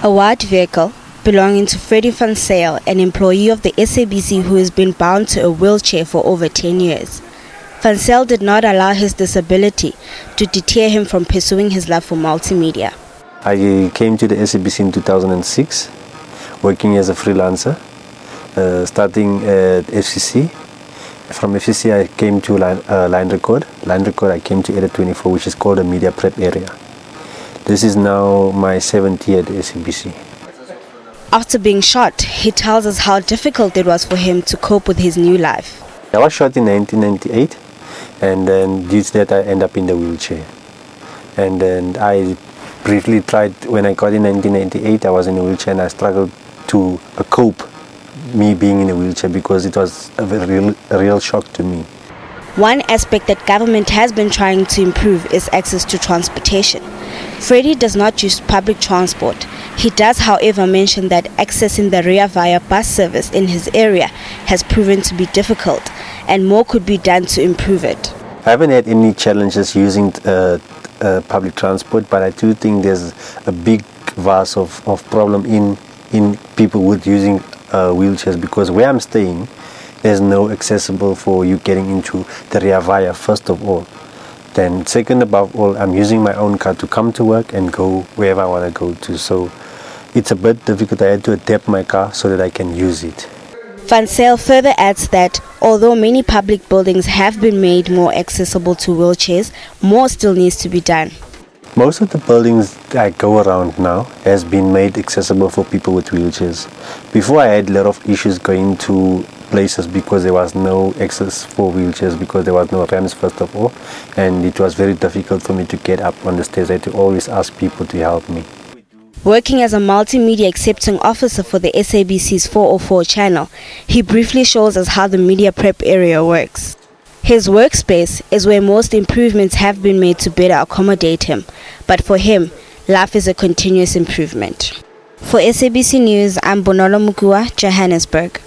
A white vehicle belonging to Freddie Van Zyl, an employee of the SABC who has been bound to a wheelchair for over 10 years. Van Zyl did not allow his disability to deter him from pursuing his love for multimedia. I came to the SABC in 2006, working as a freelancer, starting at FCC. From FCC I came to Line Record. Line Record I came to Edit 24, which is called a media prep area. This is now my 7th year at the SABC. After being shot, he tells us how difficult it was for him to cope with his new life. I was shot in 1998, and then due to that I ended up in the wheelchair. And then I briefly tried, when I got in 1998, I was in a wheelchair and I struggled to cope me being in a wheelchair because it was a real shock to me. One aspect that government has been trying to improve is access to transportation. Freddie does not use public transport. He does, however, mention that accessing the Ria via bus service in his area has proven to be difficult and more could be done to improve it. I haven't had any challenges using public transport, but I do think there's a big vast of problem in people with using wheelchairs, because where I'm staying there's no accessible for you getting into the Ria via, first of all. Then second, above all, I'm using my own car to come to work and go wherever I want to go to, so it's a bit difficult. I had to adapt my car so that I can use it. Van Zyl further adds that although many public buildings have been made more accessible to wheelchairs, more still needs to be done. Most of the buildings I go around now has been made accessible for people with wheelchairs. Before, I had a lot of issues going to places because there was no access for wheelchairs, because there was no ramps, first of all, and it was very difficult for me to get up on the stairs. I had to always ask people to help me. Working as a multimedia accepting officer for the SABC's 404 channel, he briefly shows us how the media prep area works. His workspace is where most improvements have been made to better accommodate him, but for him, life is a continuous improvement. For SABC News, I'm Bonolo Mukua, Johannesburg.